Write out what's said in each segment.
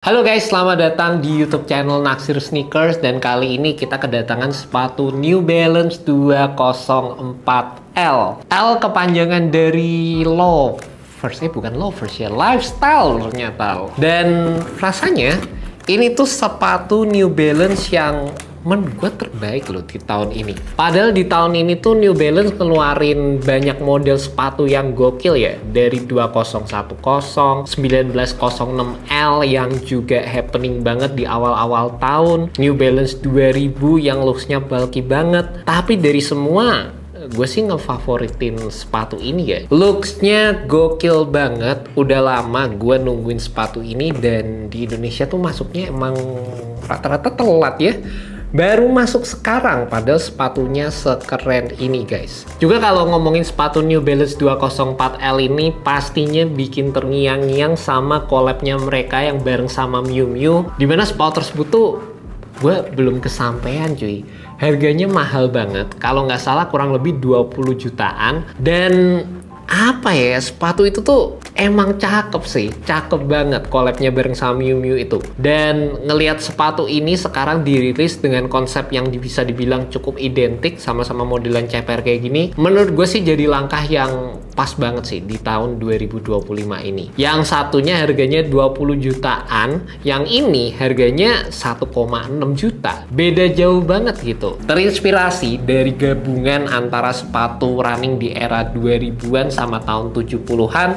Halo guys, selamat datang di YouTube channel Naksir Sneakers dan kali ini kita kedatangan sepatu New Balance 204L. L kepanjangan dari loafers, bukan loafers ya, lifestyle ternyata. Dan rasanya ini tuh sepatu New Balance yang menurut gue terbaik loh di tahun ini. Padahal di tahun ini tuh New Balance ngeluarin banyak model sepatu yang gokil ya. Dari 2010, 1906L yang juga happening banget di awal-awal tahun. New Balance 2000 yang looksnya bulky banget. Tapi dari semua, gue sih ngefavoritin sepatu ini ya. Looksnya gokil banget. Udah lama gue nungguin sepatu ini dan di Indonesia tuh masuknya emang rata-rata telat ya. Baru masuk sekarang, padahal sepatunya sekeren ini guys. Juga kalau ngomongin sepatu New Balance 204L ini pastinya bikin terngiang-ngiang sama collabnya mereka yang bareng sama Miu Miu. Dimana sepatu tersebut tuh gue belum kesampaian cuy. Harganya mahal banget, kalau nggak salah kurang lebih 20 jutaan. Dan apa ya, sepatu itu tuh emang cakep sih, cakep banget collabnya bareng sama Miu Miu itu. Dan ngelihat sepatu ini sekarang dirilis dengan konsep yang bisa dibilang cukup identik, sama-sama modelan ceper kayak gini, menurut gue sih jadi langkah yang pas banget sih di tahun 2025 ini. Yang satunya harganya 20 jutaan, yang ini harganya 1,6 juta. Beda jauh banget gitu. Terinspirasi dari gabungan antara sepatu running di era 2000-an sama tahun 70-an,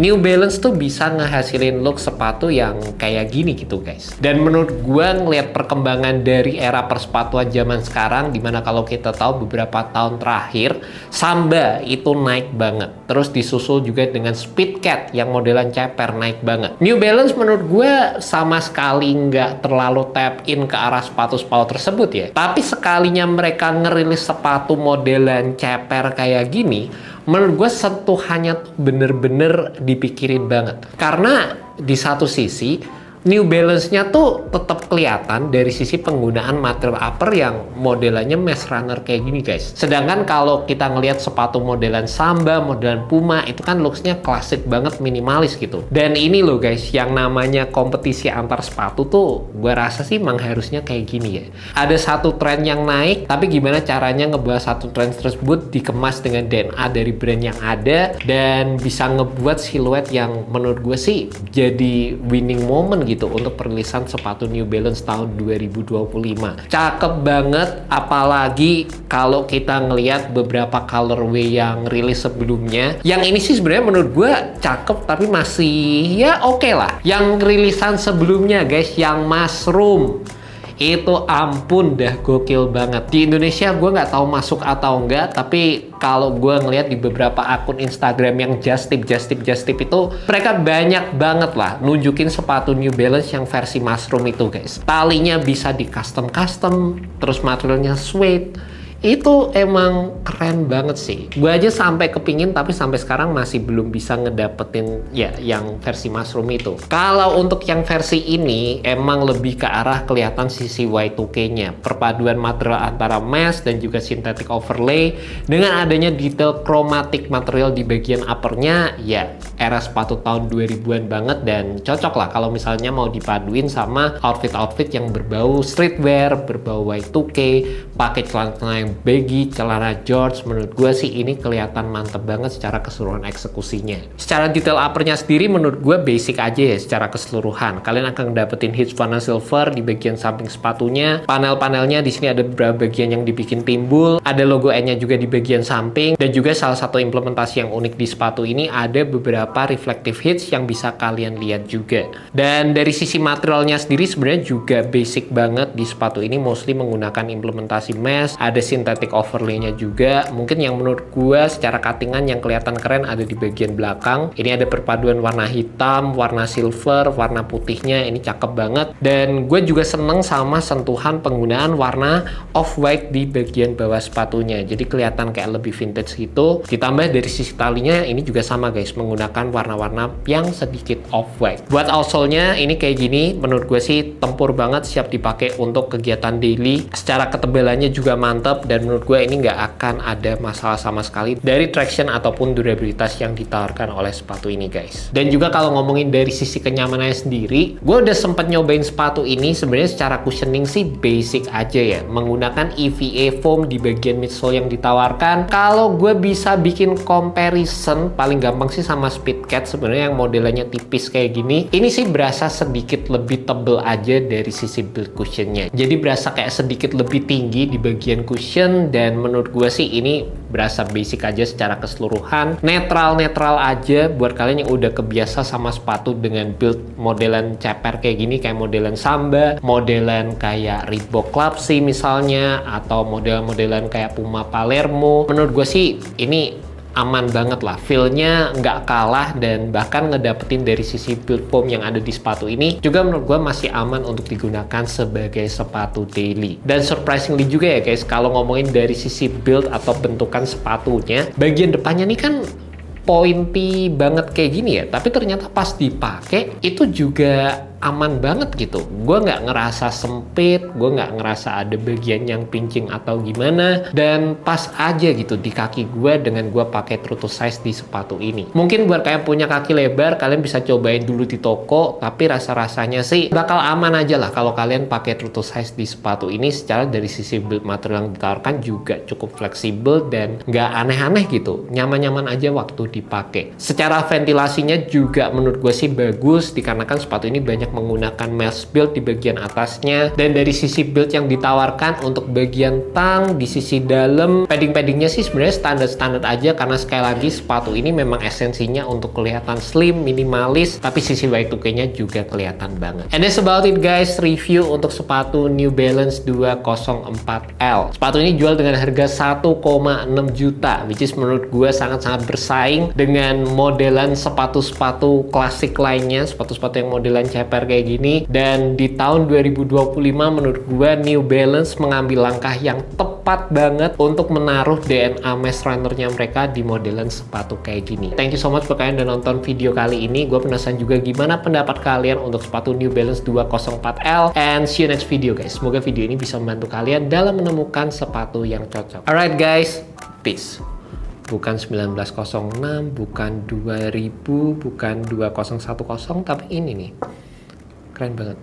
New Balance tuh bisa ngehasilin look sepatu yang kayak gini gitu guys. Dan menurut gue ngelihat perkembangan dari era persepatuan zaman sekarang, dimana kalau kita tahu beberapa tahun terakhir Samba itu naik banget. Terus disusul juga dengan Speedcat yang modelan ceper naik banget. New Balance menurut gue sama sekali nggak terlalu tap in ke arah sepatu-sepatu tersebut ya. Tapi sekalinya mereka ngerilis sepatu modelan ceper kayak gini, menurut gue sentuhannya tuh bener-bener dipikirin banget. Karena di satu sisi New Balance-nya tuh tetap kelihatan dari sisi penggunaan material upper yang modelannya mesh runner kayak gini guys. Sedangkan kalau kita ngelihat sepatu modelan Samba, modelan Puma, itu kan looks-nya klasik banget, minimalis gitu. Dan ini loh guys, yang namanya kompetisi antar sepatu tuh gue rasa sih emang harusnya kayak gini ya. Ada satu tren yang naik, tapi gimana caranya ngebawa satu tren tersebut dikemas dengan DNA dari brand yang ada dan bisa ngebuat siluet yang menurut gue sih jadi winning moment gitu untuk perilisan sepatu New Balance tahun 2025. Cakep banget, apalagi kalau kita ngelihat beberapa colorway yang rilis sebelumnya. Yang ini sih sebenarnya menurut gue cakep, tapi masih ya oke lah. Yang rilisan sebelumnya guys, yang mushroom, itu ampun dah gokil banget. Di Indonesia gue nggak tahu masuk atau enggak, tapi kalau gue ngelihat di beberapa akun Instagram yang just tip itu, mereka banyak banget lah nunjukin sepatu New Balance yang versi mushroom itu guys. Talinya bisa di custom, terus materialnya suede. Itu emang keren banget sih. Gue aja sampai kepingin, tapi sampai sekarang masih belum bisa ngedapetin ya yang versi mushroom itu. Kalau untuk yang versi ini emang lebih ke arah kelihatan sisi Y2K-nya. Perpaduan material antara mesh dan juga synthetic overlay dengan adanya detail chromatic material di bagian uppernya, ya era sepatu tahun 2000-an banget dan cocok lah kalau misalnya mau dipaduin sama outfit-outfit yang berbau streetwear, berbau Y2K, pakai celana yang baggy, celana George. Menurut gue sih ini kelihatan mantep banget secara keseluruhan eksekusinya. Secara detail uppernya sendiri menurut gue basic aja ya secara keseluruhan. Kalian akan dapetin hitch warna silver di bagian samping sepatunya. Panel-panelnya di sini ada beberapa bagian yang dibikin timbul. Ada logo N-nya juga di bagian samping. Dan juga salah satu implementasi yang unik di sepatu ini ada beberapa reflective hitch yang bisa kalian lihat juga. Dan dari sisi materialnya sendiri sebenarnya juga basic banget di sepatu ini, mostly menggunakan implementasi mesh. Ada synthetic overlay-nya juga. Mungkin yang menurut gue secara cuttingan yang kelihatan keren ada di bagian belakang. Ini ada perpaduan warna hitam, warna silver, warna putihnya. Ini cakep banget. Dan gue juga seneng sama sentuhan penggunaan warna off-white di bagian bawah sepatunya. Jadi kelihatan kayak lebih vintage gitu. Ditambah dari sisi talinya ini juga sama guys, menggunakan warna-warna yang sedikit off-white. Buat outsole-nya ini kayak gini. Menurut gue sih tempur banget, siap dipakai untuk kegiatan daily. Secara ketebalannya juga mantap. dan menurut gue ini nggak akan ada masalah sama sekali dari traction ataupun durabilitas yang ditawarkan oleh sepatu ini guys. Dan juga kalau ngomongin dari sisi kenyamanannya sendiri, gue udah sempet nyobain sepatu ini. Sebenarnya secara cushioning sih basic aja ya, menggunakan EVA foam di bagian midsole yang ditawarkan. Kalau gue bisa bikin comparison paling gampang sih sama Speedcat sebenarnya yang modelnya tipis kayak gini. Ini sih berasa sedikit lebih tebel aja dari sisi build cushionnya, jadi berasa kayak sedikit lebih tinggi di bagian cushion. Dan menurut gue sih ini berasa basic aja secara keseluruhan, netral aja buat kalian yang udah kebiasa sama sepatu dengan build modelan ceper kayak gini, kayak modelan Samba, modelan kayak Reebok Club sih misalnya, atau model-modelan kayak Puma Palermo. Menurut gue sih ini aman banget lah, feel-nya nggak kalah, dan bahkan ngedapetin dari sisi build foam yang ada di sepatu ini juga menurut gue masih aman untuk digunakan sebagai sepatu daily. Dan surprisingly juga ya guys, kalau ngomongin dari sisi build atau bentukan sepatunya, bagian depannya nih kan pointy banget kayak gini ya, tapi ternyata pas dipakai itu juga aman banget gitu. Gue nggak ngerasa sempit, gue nggak ngerasa ada bagian yang pincing atau gimana, dan pas aja gitu di kaki gue dengan gue pakai true to size di sepatu ini. Mungkin buat kalian punya kaki lebar, kalian bisa cobain dulu di toko, tapi rasa-rasanya sih bakal aman aja lah kalau kalian pakai true to size di sepatu ini. Secara dari sisi build material yang ditawarkan juga cukup fleksibel dan nggak aneh-aneh gitu, nyaman-nyaman aja waktu dipakai. Secara ventilasinya juga menurut gue sih bagus, dikarenakan sepatu ini banyak menggunakan mesh build di bagian atasnya. Dan dari sisi build yang ditawarkan untuk bagian tang di sisi dalam, padding-paddingnya sih sebenarnya standar-standar aja, karena sekali lagi sepatu ini memang esensinya untuk kelihatan slim, minimalis, tapi sisi Y2K-nya juga kelihatan banget. And that's about it guys, review untuk sepatu New Balance 204L. Sepatu ini jual dengan harga 1,6 juta, which is menurut gue sangat-sangat bersaing dengan modelan sepatu-sepatu klasik lainnya, sepatu-sepatu yang modelan ceper kayak gini. Dan di tahun 2025 menurut gue New Balance mengambil langkah yang tepat banget untuk menaruh DNA mass runner-nya mereka di modelan sepatu kayak gini. Thank you so much buat kalian udah nonton video kali ini. Gue penasaran juga gimana pendapat kalian untuk sepatu New Balance 204L, and see you next video guys. Semoga video ini bisa membantu kalian dalam menemukan sepatu yang cocok. Alright guys, peace. Bukan 1906, bukan 2000, bukan 2010, tapi ini nih keren banget.